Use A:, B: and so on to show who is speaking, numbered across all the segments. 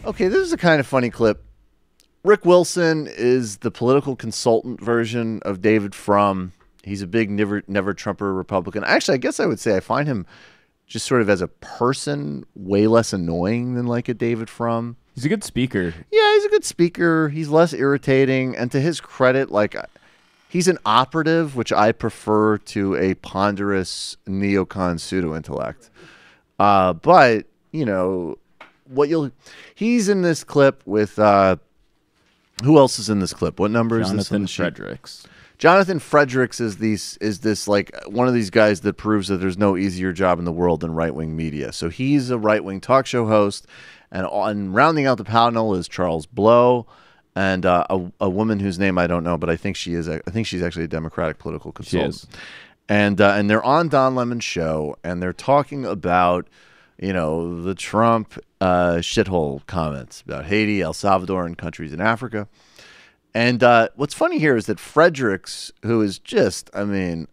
A: Okay, this is a kind of funny clip. Rick Wilson is the political consultant version of David Frum. He's a big never Trumper Republican. Actually, I guess I would say I find him just sort of as a person way less annoying than like a David Frum.
B: He's a good speaker.
A: Yeah, he's a good speaker. He's less irritating. And to his credit, like, he's an operative, which I prefer to a ponderous neocon pseudo-intellect. But, you know, he's in this clip with, who else is in this clip? What number is this?
B: Jonathan Fredericks.
A: Jonathan Fredericks is this like one of these guys that proves that there's no easier job in the world than right-wing media. So he's a right-wing talk show host, and rounding out the panel is Charles Blow and a woman whose name I don't know, but I think she's actually a Democratic political consultant.
B: She is.
A: And they're on Don Lemon's show, and they're talking about, you know, the Trump shithole comments about Haiti, El Salvador, and countries in Africa. And what's funny here is that Fredericks, who is just, I mean,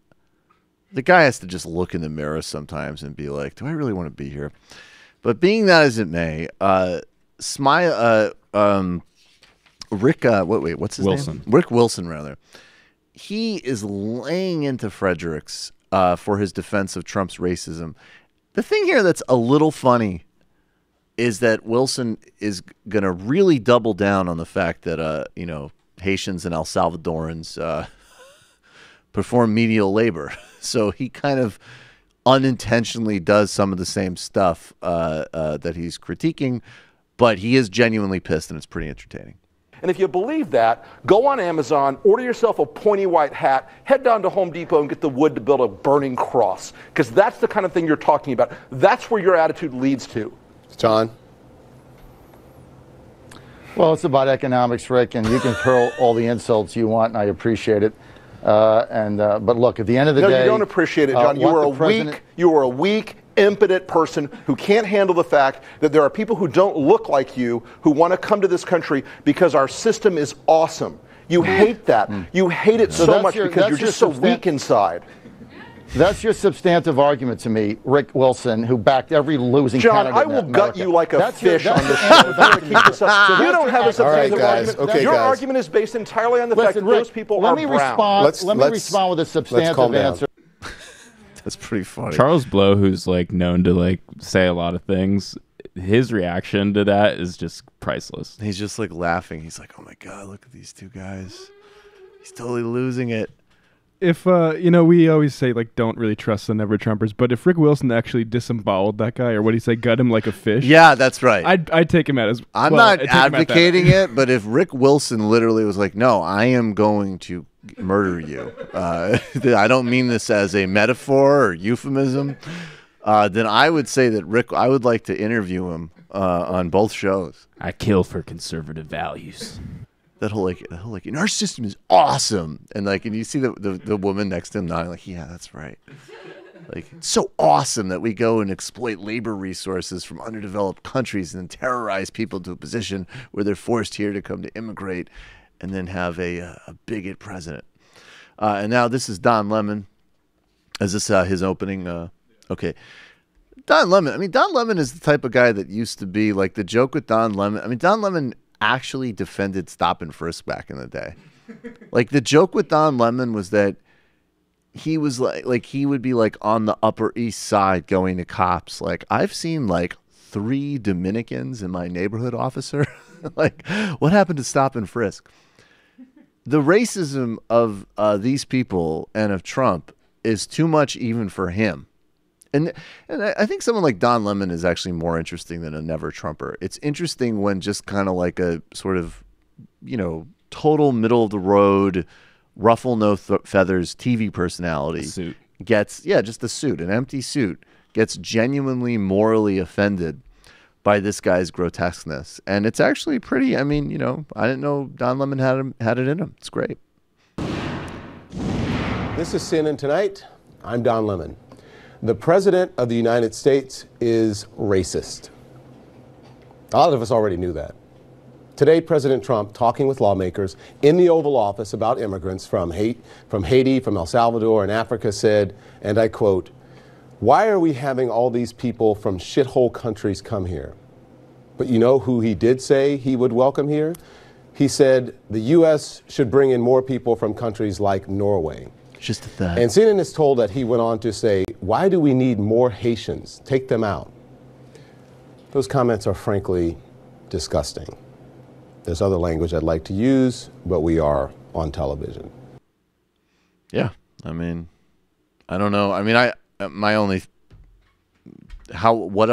A: the guy has to just look in the mirror sometimes and be like, do I really want to be here? But being that as it may, Rick, what's his name? Rick Wilson, rather. He is laying into Fredericks for his defense of Trump's racism. The thing here that's a little funny is that Wilson is going to really double down on the fact that, you know, Haitians and El Salvadorans perform menial labor. So he kind of unintentionally does some of the same stuff that he's critiquing, but he is genuinely pissed, and it's pretty entertaining.
C: And if you believe that, go on Amazon, order yourself a pointy white hat, head down to Home Depot and get the wood to build a burning cross, because that's the kind of thing you're talking about. That's where your attitude leads to.
D: John?
E: Well, it's about economics, Rick, and you can hurl all the insults you want, and I appreciate it. But look, at the end of the day,
C: no, you don't appreciate it, John. You are a weak, impotent person who can't handle the fact that there are people who don't look like you who want to come to this country because our system is awesome. You hate that. You hate it so much because you're just so weak inside.
E: That's your substantive argument to me, Rick Wilson, who backed every losing candidate in America.
C: John, I will gut you like a fish on this show. You don't have a substantive argument.
D: Okay,
C: your argument is based entirely on the fact that those people are brown.
E: Let me respond with a substantive answer.
A: That's pretty funny.
B: Charles Blow, who's like known to like say a lot of things, his reaction to that is just priceless.
A: He's just like laughing. He's like, oh my God, look at these two guys. He's totally losing it.
F: If, you know, we always say, like, don't really trust the never Trumpers, but if Rick Wilson actually disemboweled that guy, or what do you say, gut him like a fish?
A: Yeah, that's right.
F: I'd take him at his...
A: I'm not advocating it, but if Rick Wilson literally was like, no, I am going to murder you. I don't mean this as a metaphor or euphemism. Then I would say that Rick, I would like to interview him on both shows.
B: I kill for conservative values.
A: That whole like, our system is awesome, and like, and you see the woman next to him nodding like, yeah, that's right. Like, it's so awesome that we go and exploit labor resources from underdeveloped countries and then terrorize people to a position where they're forced here to come to immigrate, and then have a bigot president. And now this is Don Lemon. Is this his opening? Okay. Don Lemon. I mean, Don Lemon is the type of guy that used to be like the joke with Don Lemon. I mean, Don Lemon actually defended stop and frisk back in the day. Like, the joke with Don Lemon was that he was like he would be like on the Upper East Side going to cops. Like, I've seen like 3 Dominicans in my neighborhood, officer. Like, what happened to stop and frisk? The racism of these people and of Trump is too much even for him. And I think someone like Don Lemon is actually more interesting than a never Trumper. It's interesting when just kind of like a sort of, you know, total middle of the road, ruffle no feathers TV personality gets, just a suit, an empty suit, gets genuinely morally offended by this guy's grotesqueness. And it's actually pretty, I mean, you know, I didn't know Don Lemon had it in him. It's great.
D: This is CNN Tonight. I'm Don Lemon. The President of the United States is racist. A lot of us already knew that. Today, President Trump, talking with lawmakers in the Oval Office about immigrants from Haiti, from El Salvador, and Africa, said, and I quote, Why are we having all these people from shithole countries come here? But you know who he did say he would welcome here? He said the U.S. should bring in more people from countries like Norway.
A: Just a thought.
D: And CNN is told that he went on to say, why do we need more Haitians? Take them out. Those comments are frankly disgusting. There's other language I'd like to use, but we are on television.
A: Yeah, I mean, I don't know. I mean, what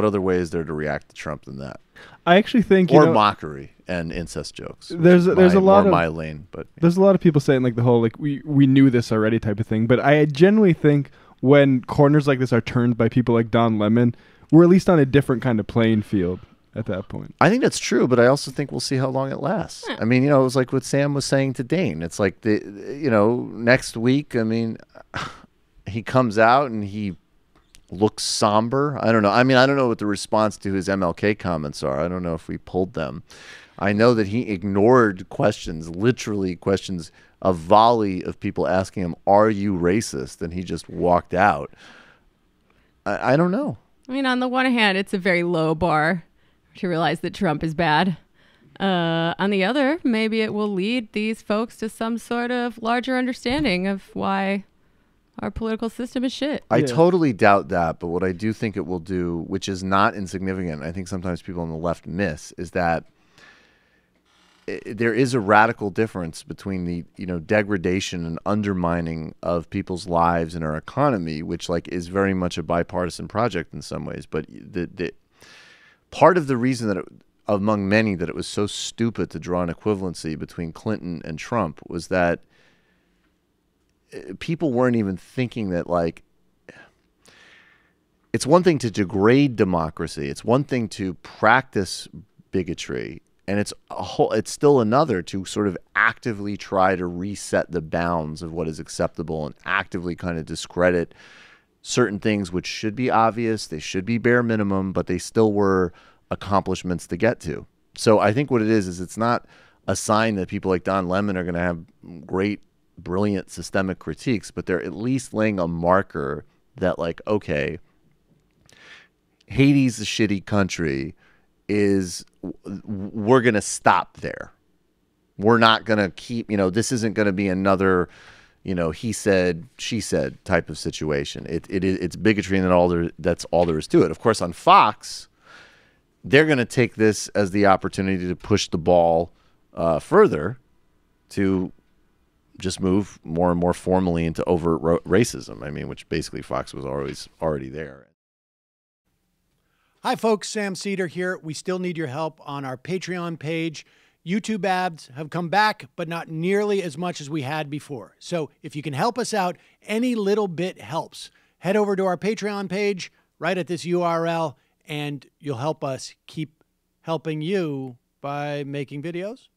A: other way is there to react to Trump than that?
F: I actually think,
A: or mockery and incest jokes.
F: There's a lot of
A: my lane, but yeah.
F: There's a lot of people saying like the whole like we knew this already type of thing. But I genuinely think when corners like this are turned by people like Don Lemon, we're at least on a different kind of playing field at that point.
A: I think that's true, but I also think we'll see how long it lasts. I mean, it was like what Sam was saying to Dane. It's like next week. I mean, he comes out and he looks somber. I don't know. I mean, I don't know what the response to his MLK comments are. I don't know if we pulled them. I know that he ignored questions, literally questions, a volley of people asking him, "Are you racist?" And he just walked out. I don't know.
G: I mean, on the one hand, it's a very low bar to realize that Trump is bad. On the other, maybe it will lead these folks to some sort of larger understanding of why our political system is shit.
A: I totally doubt that, but what I do think it will do, which is not insignificant, I think sometimes people on the left miss, is that there is a radical difference between the degradation and undermining of people's lives and our economy, which is very much a bipartisan project in some ways. But the part of the reason that among many that it was so stupid to draw an equivalency between Clinton and Trump was that people weren't even thinking that it's one thing to degrade democracy. It's one thing to practice bigotry. And it's still another to sort of actively try to reset the bounds of what is acceptable and actively kind of discredit certain things which should be obvious. They should be bare minimum, but they still were accomplishments to get to. So I think what it is it's not a sign that people like Don Lemon are going to have great, brilliant systemic critiques, but they're at least laying a marker that okay, Haiti's a shitty country. We're going to stop there. We're not going to keep, this isn't going to be another, he said, she said type of situation. It's bigotry and that's all there is to it. Of course, on Fox, they're going to take this as the opportunity to push the ball further to just move more and more formally into overt racism. I mean, which basically Fox was already there.
H: Hi, folks. Sam Seder here. We still need your help on our Patreon page. YouTube ads have come back, but not nearly as much as we had before. So if you can help us out, any little bit helps. Head over to our Patreon page right at this URL, and you'll help us keep helping you by making videos